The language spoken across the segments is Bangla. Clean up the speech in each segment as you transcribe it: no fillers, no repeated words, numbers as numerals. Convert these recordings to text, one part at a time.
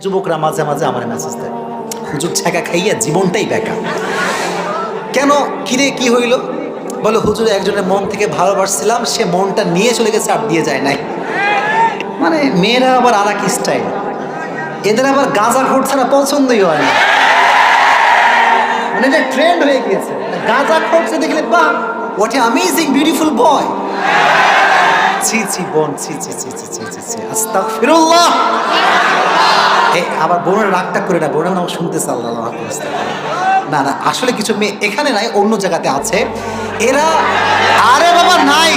যুবকরা মাঝে মাঝে আমার মেসেজ দেয়, হুজুর ছ্যাঁকা খাইয়া জীবনটাই বেকার। কেন, কিরে কি হইল? বলে হুজুর একজনের মন থেকে ভালোবাসছিলাম, সে মনটা নিয়ে চলে গেছে, আর দিয়ে যায় নাই। মানে মেয়েরা আবার আর এক স্টাইল, এদের আবার গাঁজা খোর ছাড়া পছন্দই হয় না। মানে এটা ট্রেন্ড হয়ে গিয়েছে, গাঁজা খোরছে দেখলে বাহ হোয়াট এ অ্যামেজিং বিউটিফুল বয়। ছি ছি বোন, ছি ছি ছি ছি ছি ছি ছি, আস্তাগফিরুল্লাহ। আবার বোনের রাগটা করে না, বোনের নাম শুনতেছে, আল্লাহ না না, আসলে কিছু মেয়ে এখানে নাই, অন্য জায়গাতে আছে এরা। আরে বাবা নাই,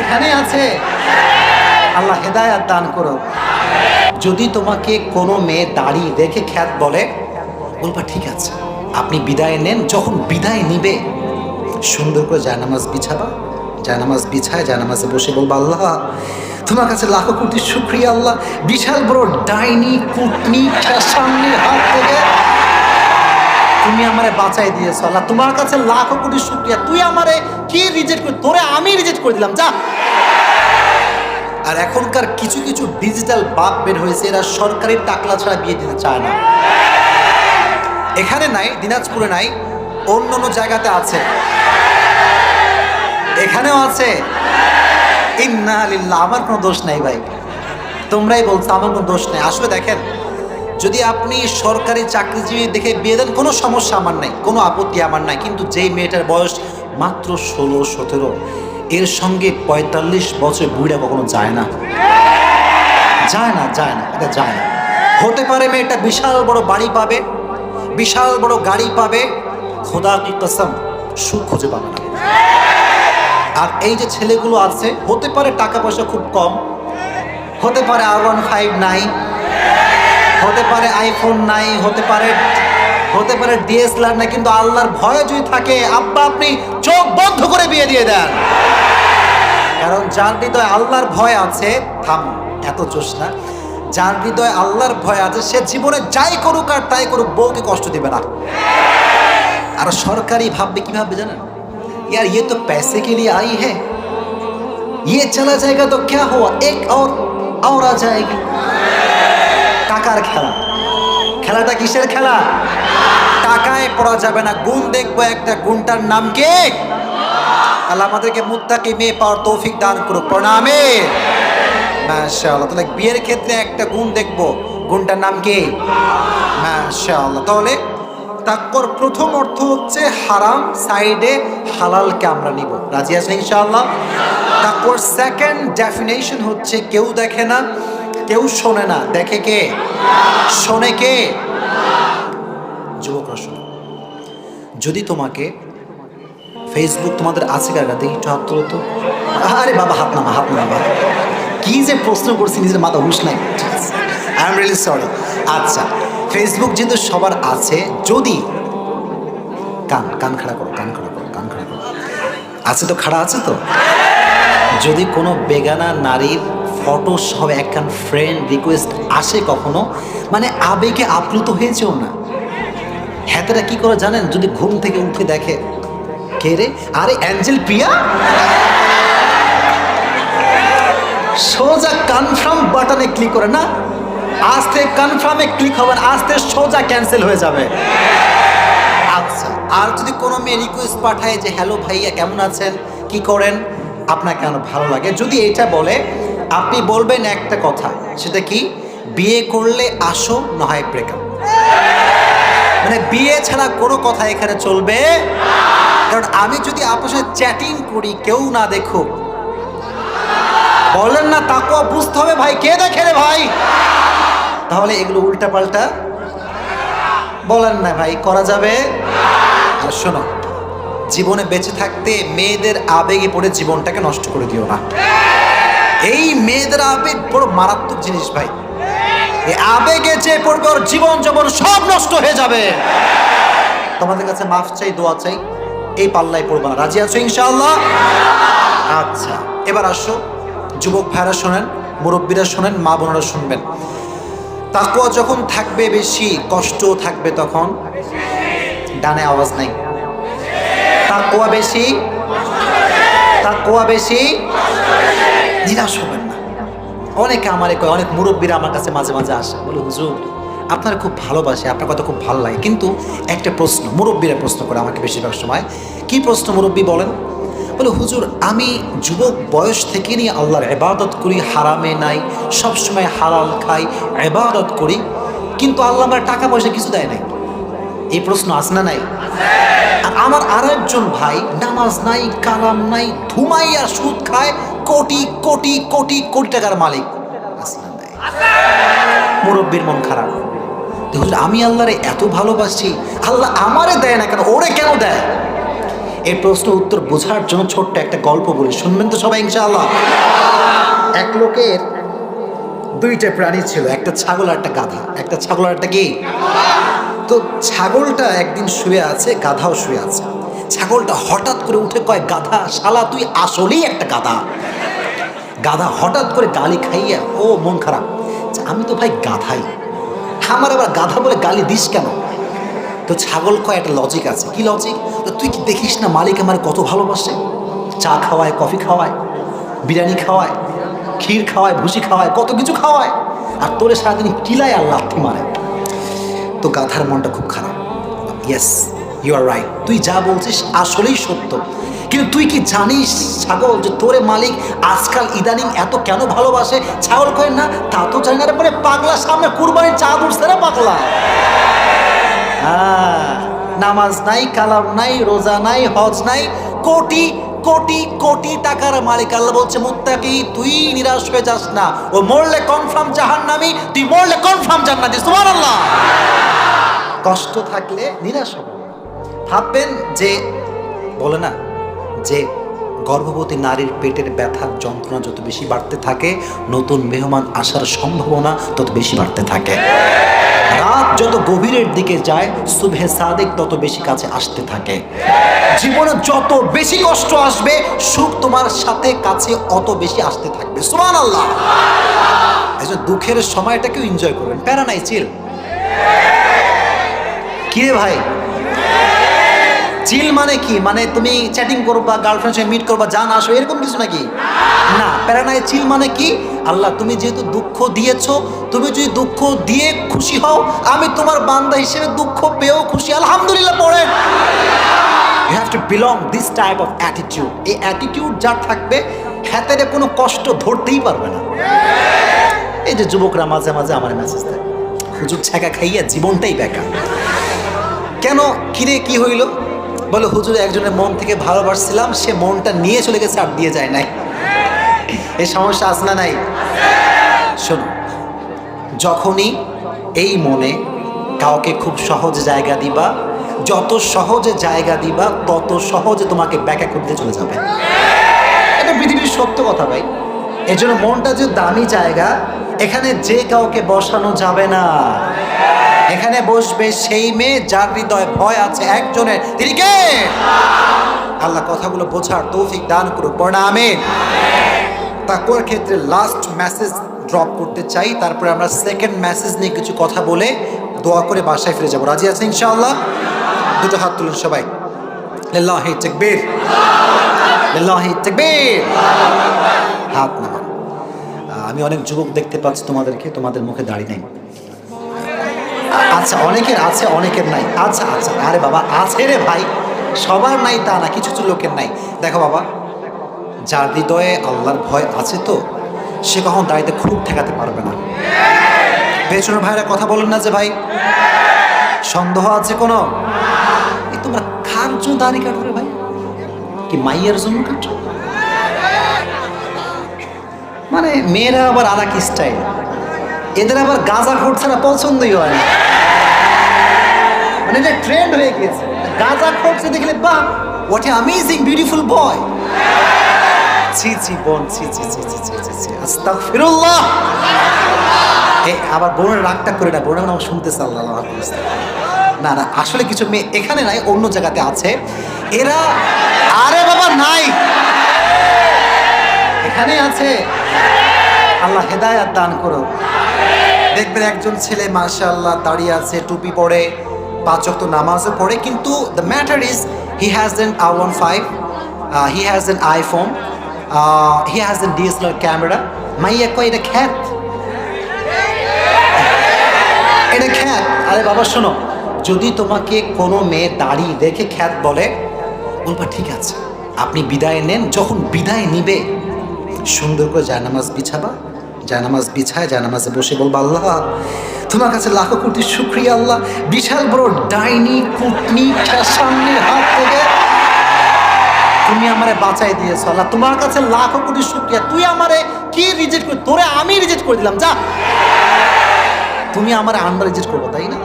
এখানে আছে। আল্লাহ হেদায়াত দান করো। যদি তোমাকে কোনো মেয়ে দাড়ি দেখে খ্যাত বলে, বলবা ঠিক আছে, আপনি বিদায় নেন। যখন বিদায় নিবে সুন্দর করে জায়নামাজ বিছাবা, জায়নামাজ বিছায় জায়নামাজে বসে বলবা, আল্লাহ তোমার কাছে লাখো কোটি শুকরিয়া আল্লাহ, বিশাল বড় ডাইনি কুটনি সামনের হাত থেকে তুমি আমারে বাঁচাই দিয়েছো আল্লাহ, তোমার কাছে লাখো কোটি শুকরিয়া। তুই আমারে কি রিজেক্ট করে, তোরে আমি রিজেক্ট করে দিলাম, যা। আর এখনকার কিছু কিছু ডিজিটাল বাপ বের হয়েছে, এরা সরকারি টাকলা ছাড়া বিয়ে দিতে চায় না। এখানে নাই, দিনাজপুরে নাই, অন্য অন্য জায়গাতে আছে, এখানেও আছে। ইন্না লিল্লাহ, আমার কোনো দোষ নাই ভাই, তোমরাই বলছো, আমার কোনো দোষ নাই। আসলে দেখেন, যদি আপনি সরকারি চাকরিজীবী দেখে বিয়ে দেন, কোনো সমস্যা আমার নাই, কোনো আপত্তি আমার নাই। কিন্তু যেই মেয়েটার বয়স মাত্র 16-17, এর সঙ্গে 45 বছর বুড়া কখনো যায় না, যায় না, যায় না, এটা যায় না। হতে পারে মেয়েটা বিশাল বড় বাড়ি পাবে, বিশাল বড় গাড়ি পাবে, খোদা কি কসম সুখ খুঁজে পাবে না। আর এই যে ছেলেগুলো আছে, হতে পারে টাকা পয়সা খুব কম, হতে পারে R15 নাই, হতে পারে আইফোন নাই, হতে পারে DSLR নাই, কিন্তু আল্লাহর ভয়ে যদি থাকে, আব্বা আপনি চোখ বন্ধ করে বিয়ে দিয়ে দেন। কারণ যার হৃদয়ে আল্লাহর ভয় আছে, থাম এত জোশ না, যার হৃদয়ে আল্লাহর ভয় আছে, সে জীবনে যাই করুক আর তাই করুক, বউকে কষ্ট দিবে না। আর সরকারি ভাববে কি ভাববে জানেন, यार ये तो पैसे के लिए आई है, ये चला जाएगा तो क्या हुआ, एक और आ जाएगी। টাকার খেলা, খেলাটা কিসের খেলা? টাকায় পড়া যাবে না, গুণ দেখবো একটা, গুণটার নাম কি? আল্লাহ আমাদেরকে মুত্তাকি মেয়ে পাওয়ার তৌফিক দান করুক, প্রণামে মাশাআল্লাহ। তাহলে বিয়ের ক্ষেত্রে একটা গুণ দেখবো, গুণটার নাম কি? মাশাআল্লাহ। তাহলে তাকওয়ার প্রথম অর্থ হচ্ছে হারাম সাইডে হালালকে আমরা নিব, রাজি আছেন ইনশাআল্লাহ? তাকওয়ার সেকেন্ড ডেফিনেশন হচ্ছে কেউ দেখে না, কেউ শোনে না, দেখে কে? শোনে কে? যুবকরা শোনো, যদি তোমাকে ফেসবুক তোমাদের আছে কারা, দেখি একটু হাত তোলো তো। আরে বাবা হাত নামা, হাত নামা। কি যে প্রশ্ন করছি, নিজের মাথা হুশ নাই, আই এম রিয়েলি সরি। আচ্ছা, ফেসবুক যেহেতু সবার আছে, যদি কান খাড়া করো, কান খাড়া করো, কান খাড়া করো, আছে তো, খাড়া আছে তো। যদি কোনো বেগানা নারীর ফটো সহ একখান ফ্রেন্ড রিকোয়েস্ট আসে কখনো, মানে আবেগে আপ্লুত হয়েছেও না, হ্যাঁ কি করে জানেন? যদি ঘুম থেকে উঠে দেখে, কে রে? আরে অ্যাঞ্জেল প্রিয়া, সোজা কনফার্ম বাটনে ক্লিক করে না, আস্তে কনফার্মে ক্লিক হবে না, আস্তে সোজা ক্যান্সেল হয়ে যাবে। আচ্ছা, আর যদি কোনো মেয়ে রিকোয়েস্ট পাঠায় যে হ্যালো ভাইয়া কেমন আছেন, কি করেন, আপনার কেন ভালো লাগে, যদি এটা বলে, আপনি বলবেন একটা কথা, সেটা কি? বিয়ে করলে আসো, না হয় ব্রেকআপ। মানে বিয়ে ছাড়া কোনো কথা এখানে চলবে। কারণ আমি যদি আপনার সাথে চ্যাটিং করি, কেউ না দেখুক, বলেন না তাকওয়া বুঝতে হবে ভাই, কে দেখে রে ভাই, তাহলে এগুলো উল্টা পাল্টা বলেন না ভাই, করা যাবে। আর শোনো, জীবনে বেঁচে থাকতে মেয়েদের আবেগে পড়ে জীবনটাকে নষ্ট করে দিও না। এই মেয়েদের আবেগ বড় মারাত্মক জিনিস ভাই, এই আবেগে যে পড়বে ওর জীবন জীবন সব নষ্ট হয়ে যাবে। তোমাদের কাছে মাফ চাই, দোয়া চাই, এই পাল্লায় পড়বে না, রাজি আছো ইনশাআল্লাহ? আচ্ছা, এবার আসো, যুবক ভাইরা শোনেন, মুরব্বীরা শোনেন, মা বোনেরা শুনবেন। তাকওয়া যখন থাকবে বেশি, কষ্ট থাকবে তখন। ডানে আওয়াজ নাই। তাকওয়া বেশি, তাকওয়া বেশি, নিরাশ হবেন না। অনেকে আমারে কয়, অনেক মুরব্বীরা আমার কাছে মাঝে মাঝে আসে, বলে হুজুর আপনার খুব ভালোবাসে, আপনার কথা খুব ভালো লাগে, কিন্তু একটা প্রশ্ন, মুরব্বীরা প্রশ্ন করে আমাকে বেশিরভাগ সময়। কি প্রশ্ন মুরব্বী বলেন? বলে হুজুর আমি যুবক বয়স থেকে নিয়ে আল্লাহর ইবাদত করি, হারামে নাই, সবসময় হালাল খাই, ইবাদত করি, কিন্তু আল্লাহ আমার টাকা পয়সা কিছু দেয় নাই। এই প্রশ্ন আছে না নাই? আর আমার আরেকজন ভাই নামাজ নাই, কালাম নাই, ধুমাইয়া সুদ খায়, কোটি কোটি কোটি কোটি টাকার মালিক। আছে না নাই? মুরব্বীর মন খারাপ। হুজুর আমি আল্লাহরে এত ভালোবাসি, আল্লাহ আমারে দেয় না কেন, ওরে কেন দেয়? এই প্রশ্ন উত্তর বোঝার জন্য ছোট্ট একটা গল্প বলি, শুনবেন তো সবাই ইনশাআল্লাহ? এক লোকের দুইটা প্রাণী ছিল, একটা ছাগল আর একটা গাধা। একটা ছাগল আর একটা কি? তো ছাগলটা একদিন শুয়ে আছে, গাধাও শুয়ে আছে। ছাগলটা হঠাৎ করে উঠে কয়, গাধা শালা তুই আসলেই একটা গাধা। গাধা হঠাৎ করে গালি খাইয়া ও মন খারাপ, আমি তো ভাই গাধাই, আমার আবার গাধা বলে গালি দিস কেন? তো ছাগল কয় একটা লজিক আছে। কি লজিক? তুই কি দেখিস না মালিক আমার কত ভালোবাসে, চা খাওয়ায়, কফি খাওয়ায়, বিরিয়ানি খাওয়ায়, ক্ষীর খাওয়ায়, ভুসি খাওয়ায়, কত কিছু খাওয়ায়, আর তোরে সারাদিন কিলায় আর লাথি মারে। তো গাধার মনটা খুব খারাপ। ইয়েস ইউ আর রাইট, তুই যা বলছিস আসলেই সত্য, কিন্তু তুই কি জানিস ছাগল যে তোরে মালিক আজকাল ইদানিং এত কেন ভালোবাসে? ছাগল কয় না তা তো জানি না রে, পরে পাগলা সামনে কুরবানির চাঁদ উঠছে রে পাগলা। নামাজ নাই, কালাম নাই, রোজা নাই, হজ নাই, কোটি কোটি কোটি টাকার মালিক। আল্লাহ বলছে মুত্তাকি তুই নিরাশ হয়ে যাস না, ও মরলে কনফার্ম জাহান্নামী, তুই মরলে কনফার্ম জান্নাতি। সুবহানাল্লাহ। কষ্ট থাকলে নিরাশ হবে। ভাববেন যে বলে না যে গর্ভবতী নারীর পেটের ব্যথার যন্ত্রণা যত বেশি বাড়তে থাকে, নতুন মেহমান আসার সম্ভাবনা তত বেশি বাড়তে থাকে। রাত যত গভীরের দিকে যায়, সুবহে সাদিক তত বেশি কাছে আসতে থাকে। জীবনে যত বেশি কষ্ট আসবে, সুখ তোমার সাথে কাছে অত বেশি আসতে থাকবে। সুবহানাল্লাহ। এজন্য দুঃখের সময়টাকেও এনজয় করবেন, প্যারা নাই, চিল। কিরে ভাই, চিল মানে কি? মানে তুমি চ্যাটিং করবা, গার্লফ্রেন্ড সঙ্গে মিট করবা, জান আসো, এরকম কিছু নাকি? না, প্যারানাই চিল মানে কি? আল্লাহ তুমি যেহেতু দুঃখ দিয়েছো, তুমি যদি দুঃখ দিয়ে খুশি হও, আমি তোমার বান্দা হিসেবে দুঃখ পেয়েও খুশি। আলহামদুলিল্লাহ পড়েন। You have to belong this type of attitude. এই অ্যাটিটিউড যার থাকবে, হাতের কোনো কষ্ট ধরতেই পারবে না। এই যে যুবকরা মাঝে মাঝে আমার মেসেজ দেয়, হুজুর ছ্যাঁকা খাইয়া জীবনটাই বেকার। কেন? কিরে কি হইল? বলে হুজুর একজনের মন থেকে ভালোবাসছিলাম, সে মনটা নিয়ে চলে গেছে, আর দিয়ে যায় নাই। এই সমস্যা আছে না নাই? শোনো, যখনই এই মনে কাউকে খুব সহজ জায়গা দিবা, যত সহজে জায়গা দিবা তত সহজে তোমাকে ব্যাখ্যা করতে চলে যাবে। এটা পৃথিবীর সত্য কথা ভাই। এই জন্য মনটা যে দামি জায়গা, এখানে যে কাউকে বসানো যাবে না। এখানে বসবে সেই মেয়ে যার হৃদয়ে ভয় আছে একজনের, তিনি কে? আল্লাহ কথাগুলো বোঝার তৌফিক দান করুক, পড়া আমিন। তাকওয়ার ক্ষেত্রে লাস্ট মেসেজ ড্রপ করতে চাই, তারপরে আমরা সেকেন্ড মেসেজ নিয়ে কিছু কথা বলে দোয়া করে বাসায় ফিরে যাবো। রাজি আছেন ইনশাআল্লাহ? দুটো হাত তুলুন সবাই। লিল্লাহি তাকবীর, লিল্লাহি তাকবীর। হাত নামান। আমি অনেক যুবক দেখতে পাচ্ছি তোমাদেরকে, তোমাদের মুখে দাড়ি নাই। আচ্ছা, অনেকের আছে, অনেকের নাই। আচ্ছা আচ্ছা, আরে বাবা আছে রে ভাই, সবার নাই তা না, কিছু কিছু লোকের নাই। দেখো বাবা, যার হৃদয়ে আল্লাহর ভয় আছে তো সে কখন দাঁড়িয়ে খুব ঠেকাতে পারবে না। পেছনের ভাইরা কথা বলেন না যে ভাই সন্দেহ আছে কোনো? এই তোমরা কার জন্য দাড়ি কাটো রে ভাই? কি মাইয়ের জন্য কাটো? মানে মেয়েরা আবার আর এক স্টাইল, এদের আবার গাঁজা খোর ছাড়া পছন্দই হয় না। মানে এটা ট্রেন্ড হয়ে গিয়েছে, গাঁজা খোরছে দেখলে বাহ হোয়াট এ অ্যামেজিং বিউটিফুল বয়। ছি ছি বোন, ছি ছি ছি ছি ছি ছি, আস্তাগফিরুল্লাহ। আবার বোনের রাগটা করে না, বোনের নাম শুনতেছে আল্লাহ। না না, আসলে কিছু মেয়ে এখানে নাই, অন্য জায়গাতে আছে। এরা আরে বাবা নাই, এখানে আছে। আল্লাহ হেদায়াত দান করো। দেখবেন একজন ছেলে মাশাআল্লাহ দাঁড়িয়ে আছে, টুপি পরে, 5 ওয়াক্ত নামাজও পড়ে, কিন্তু the matter is he has N R15, he has N iPhone, he has N DSLR camera, মাইয়া কয় এটা খ্যাত, এটা খ্যাত। আরে বাবা শোনো, যদি তোমাকে কোনো মেয়ে দাড়ি রেখে খ্যাত বলে, বলবা ঠিক আছে, আপনি বিদায় নেন। যখন বিদায় নিবে সুন্দর করে জায়নামাজ বিছাবা, জায়নামাজ বিছায় জায়নামাজে বসে বলবা আল্লাহ তোমার কাছে লাখো কোটি শুকরিয়া আল্লাহ, বিশাল বড় ডাইনি কুটনি সামনের হাত থেকে তুমি আমারে বাঁচাই দিয়েছো আল্লাহ, তোমার কাছে লাখো কোটি শুকরিয়া। তুই আমারে কি রিজেক্ট করে, তোরে আমি রিজেক্ট করে দিলাম, যা তুমি আমার আন্ডার রিজেক্ট করবো, তাই না?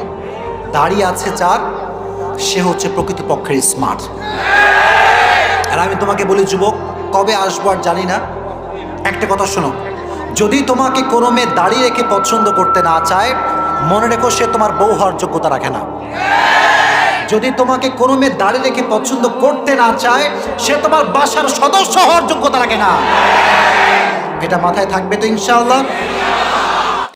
দাঁড়িয়ে আছে যার, সে হচ্ছে প্রকৃতপক্ষের স্মার্ট। আর আমি তোমাকে বলি যুবক, কবে আসবো আর জানি না, একটা কথা শোনো, যদি তোমাকে কোনো মেয়ে দাঁড়িয়ে রেখে পছন্দ করতে না চায়, মনে রেখো সে তোমার বউ হওয়ার যোগ্যতা রাখে না। যদি তোমাকে কোনো মেয়ে দাঁড়িয়ে রেখে পছন্দ করতে না চায়, সে তোমার বাসার সদস্য হওয়ার যোগ্যতা রাখে না। এটা মাথায় থাকবে তো ইনশাআল্লাহ।